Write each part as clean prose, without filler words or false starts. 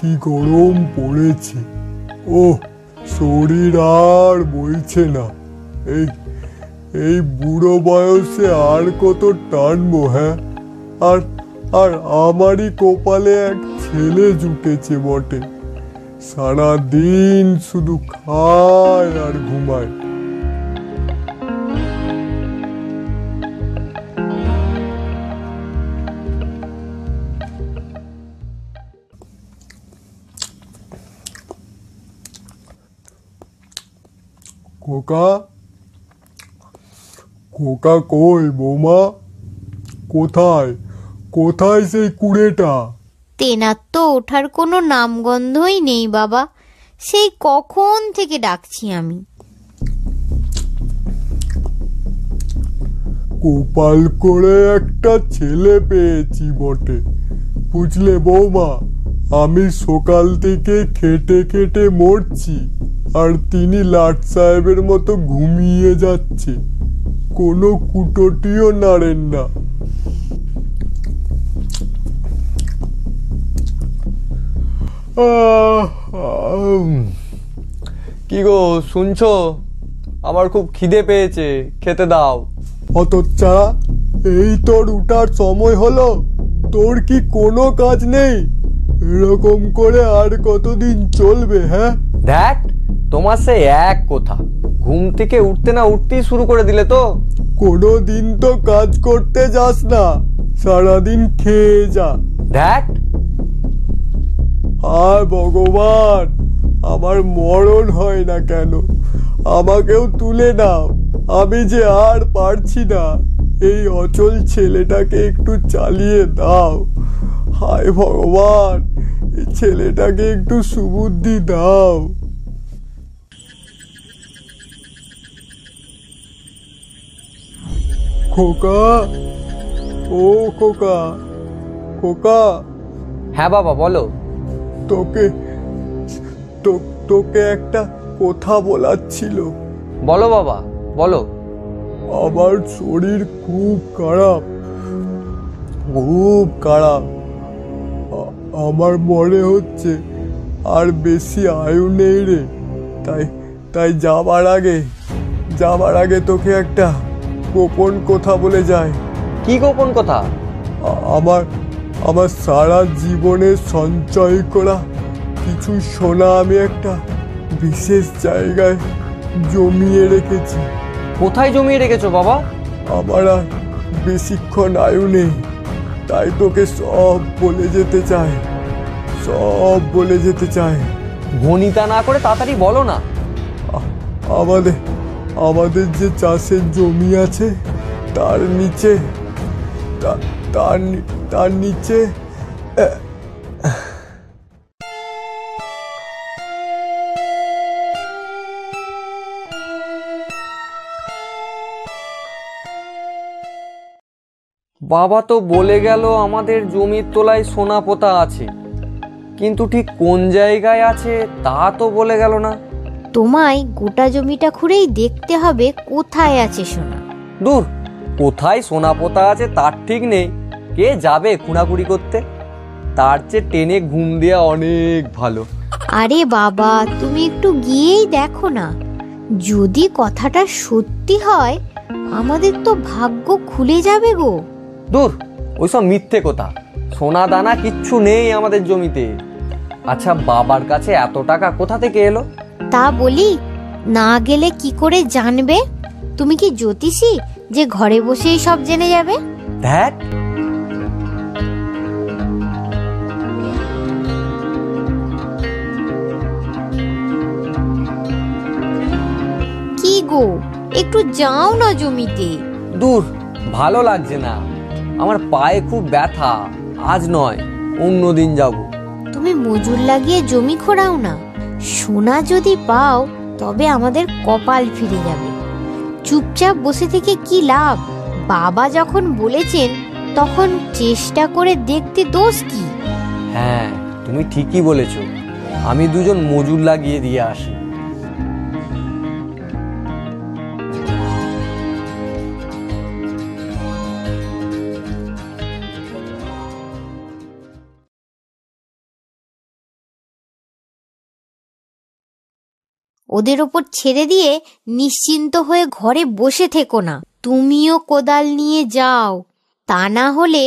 কি গরম পড়েছে। ওহ, শরীর আর বইছে না। এই এই বুড়ো বয়সে আর কত টানবো? হ্যাঁ, আর আর আমারই কপালে এক ছেলে জুটেছে বটে। সারাদিন শুধু খায় আর ঘুমায়। খোকা, খোকা কই বৌমা? কোথায় কোথায় সেই কুড়েটা? তেনার তো ওঠার কোনো নামগন্ধই নেই বাবা। সেই কখন থেকে ডাকছি আমি। কপাল করে একটা ছেলে পেয়েছি বটে, বুঝলে বৌমা। আমি সকাল থেকে খেটে খেটে মরছি, আর তিনি লাট সাহেবের মতো ঘুমিয়ে যাচ্ছে। কোনো কুটোটিও নাড়েন না। কি গো শুনছো? আমার খুব খিদে পেয়েছে, খেতে দাও। হতচ্ছাড়া, এই তোর উঠার সময় হলো? তোর কি কোনো কাজ নেই? এরকম করে আর কতদিন চলবে? হ্যাঁ, দেখ, তোমার সে এক কথা, ঘুম থেকে উঠতে না উঠতেই শুরু করে দিলে তো। কোনো দিন তো কাজ করতে যাস না, সারাদিন খেয়ে যা। দেখ, হায় ভগবান, আমার মরণ হয় না কেন? আমাকেও তুলে নাও, আমি যে আর পারছি না। এই অচল ছেলেটাকে একটু চালিয়ে দাও। হায় ভগবান, এই ছেলেটাকে একটু সুবুদ্ধি দাও। খোকা, ও খোকা, খোকা। হ্যাঁ বাবা বলো। তোকে তোকে একটা কথা বলার ছিল। বলো বাবা বলো। আমার শরীর খুব খারাপ, খুব খারাপ। আমার মনে হচ্ছে আর বেশি আয়ু নেই রে। তাই তাই যাবার আগে তোকে একটা গোপন কথা বলে যায়। কি গোপন কথা? আমার আমার সারা জীবনের সঞ্চয় করা কিছু সোনা আমি একটা বিশেষ জায়গায় জমিয়ে রেখেছি। কোথায় জমিয়ে রেখেছো বাবা? আমার আর বেশিক্ষণ আয়ু নেই, তাই তোকে সব বলে যেতে চাই, সব বলে যেতে চাই। ভনিতা না করে তাড়াতাড়ি বলো না। আমাদের আমাদের যে চাষের জমি আছে, তার নিচে তার নিচে বাবা তো বলে গেল আমাদের জমির তলায় সোনা পোতা আছে, কিন্তু ঠিক কোন জায়গায় আছে তা তো বলে গেল না। তোমায় গোটা জমিটা খুঁড়েই দেখতে হবে কোথায় আছে সোনা। দূর, কোথায় সোনা পোতা আছে তার ঠিক নেই, কে যাবে খুঁড়াখুড়ি করতে? তার চেয়ে টেনে ঘুম দেওয়া অনেক ভালো। আরে বাবা, তুমি একটু গিয়েই দেখো না। যদি কথাটা সত্যি হয়, আমাদের তো ভাগ্য খুলে যাবে গো। দূর, ওইসব মিথ্যে কথা। সোনা দানা কিচ্ছু নেই আমাদের জমিতে। আচ্ছা, বাবার কাছে এত টাকা কোথা থেকে এলো? তা বলি, না গেলে কি করে জানবে? তুমি কি জ্যোতিষী যে ঘরে বসেই সব জেনে যাবে? দেখ, কি গো, একটু যাও না জমিতে। দূর, ভালো লাগছে না, আমার পায়ে খুব ব্যথা। আজ নয়, অন্যদিন যাব। তুমি মজুর লাগিয়ে জমি খোঁড়াও না। সোনা যদি পাও তবে আমাদের কপাল ফিরে যাবে। চুপচাপ বসে থেকে কি লাভ? বাবা যখন বলেছেন তখন চেষ্টা করে দেখতে দোষ কি? হ্যাঁ, তুমি ঠিকই বলেছো। আমি দুজন মজুর লাগিয়ে দিয়ে আসি। ওদের ওপর ছেড়ে দিয়ে নিশ্চিন্ত হয়ে ঘরে বসে থেকো না, তুমিও কোদাল নিয়ে যাও। তা না হলে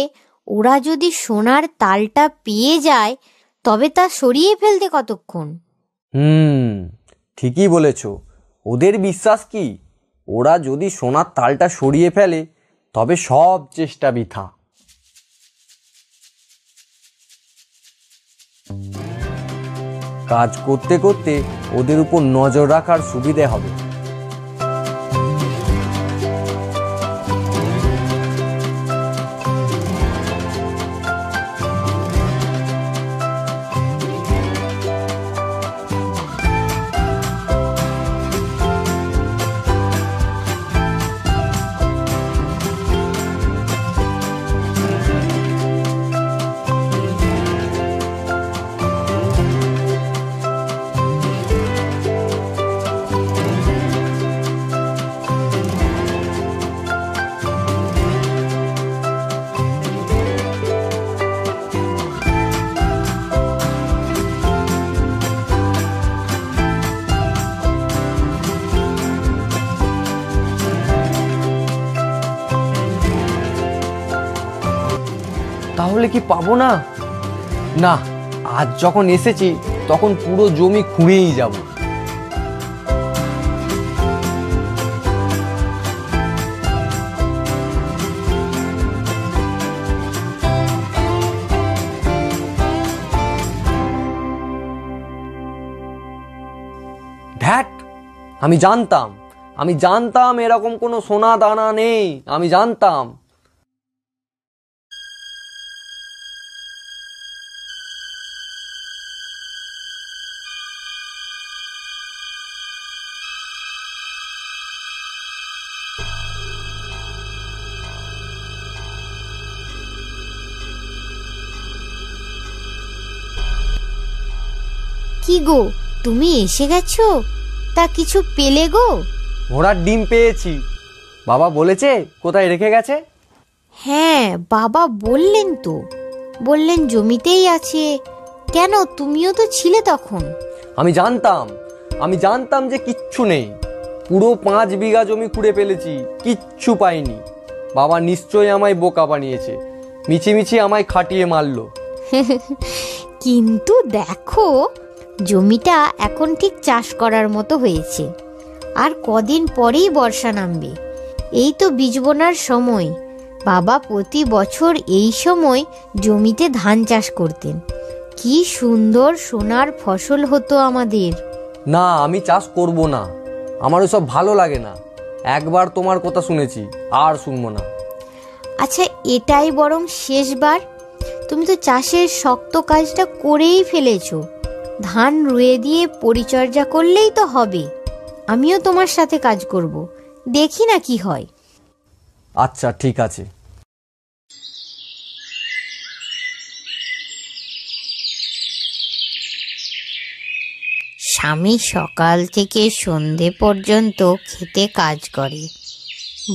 ওরা যদি সোনার তালটা পেয়ে যায় তবে তা সরিয়ে ফেলতে কতক্ষণ? ঠিকই বলেছ। ওদের বিশ্বাস কি ওরা যদি সোনার তালটা সরিয়ে ফেলে তবে সব চেষ্টা বৃথা। কাজ করতে করতে ওদের উপর নজর রাখার সুবিধে হবে। তাহলে কি পাবো না? না, আজ যখন এসেছি তখন পুরো জমি খুঁড়েই যাব। ধ্যাট, আমি জানতাম এরকম কোনো সোনা দানা নেই। আমি জানতাম। কি গো, তুমি এসে গেছো? তা কিছু পেলে গো? ঘোড়ার ডিম পেয়েছি। বাবা বলেছে কোথায় রেখে গেছে? হ্যাঁ, বাবা বললেন তো, বললেন জমিতেই আছে। কেন, তুমিও তো ছিলে তখন। আমি জানতাম যে কিচ্ছু নেই। পুরো 5 বিঘা জমি খুঁড়ে ফেলেছি, কিচ্ছু পাইনি। বাবা নিশ্চয়ই আমায় বোকা বানিয়েছে, মিছিমিছি আমায় খাটিয়ে মারলো। কিন্তু দেখো, জমিটা এখন ঠিক চাষ করার মতো হয়েছে। আর কদিন পরেই বর্ষা নামবে। এই তো বীজ বোনার সময়। বাবা প্রতি বছর এই সময় জমিতে ধান চাষ করতেন। কি সুন্দর সোনার ফসল হতো আমাদের। না, আমি চাষ করব না। আমার ওসব ভালো লাগে না। একবার তোমার কথা শুনেছি, আর শুনবো না। আচ্ছা, এটাই বরং শেষবার। তুমি তো চাষের শক্ত কাজটা করেই ফেলেছো। ধান রুয়ে দিয়ে পরিচর্যা করলেই তো হবে। আমিও তোমার সাথে কাজ করব, দেখি না কি হয়। আচ্ছা, ঠিক আছে। স্বামী সকাল থেকে সন্ধে পর্যন্ত খেতে কাজ করে।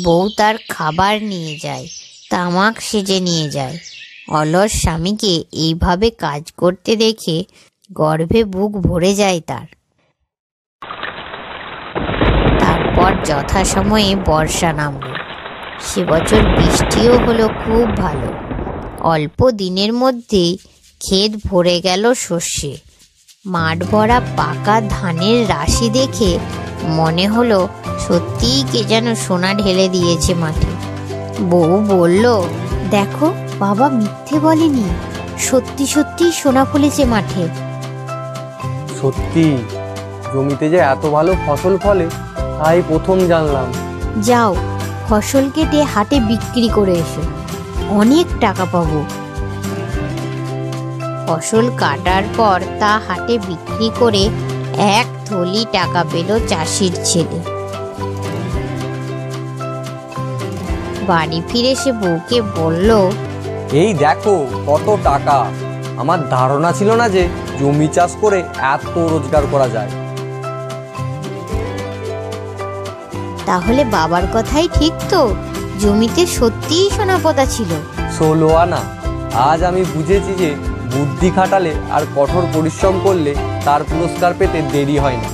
বউ তার খাবার নিয়ে যায়, তামাক সেজে নিয়ে যায়। অলস স্বামীকে এইভাবে কাজ করতে দেখে গর্বে বুক ভরে যায় তার। তারপর যথাসময়ে বর্ষা নামল। সে বছর বৃষ্টিও হলো খুব ভালো। অল্প দিনের মধ্যেই ক্ষেত ভরে গেল শস্যে। মাঠ ভরা পাকা ধানের রাশি দেখে মনে হলো সত্যিই কে যেন সোনা ঢেলে দিয়েছে মাঠে। বউ বলল, দেখো, বাবা মিথ্যে বলেনি, সত্যি সত্যি সোনা ফলেছে মাঠে। সত্যি জমিতে যে এত ভালো ফসল ফলে তাই প্রথম জানলাম। যাও, ফসল কেটে হাটে বিক্রি করে এসো, অনেক টাকা পাবো। ফসল কাটার পর তা হাটে বিক্রি করে 1 থলি টাকা পেল চাষির ছেলে। বাড়ি ফিরে সে বউকে বলল, এই দেখো কত টাকা। আমার ধারণা ছিল না যে জমি চাষ করে এত রোজগার করা যায়। তাহলে বাবার কথাই ঠিক তো, জমিতে সত্যিই সোনা পোতা ছিল। 16 আনা। আজ আমি বুঝেছি যে বুদ্ধি খাটালে আর কঠোর পরিশ্রম করলে তার পুরস্কার পেতে দেরি হয় না।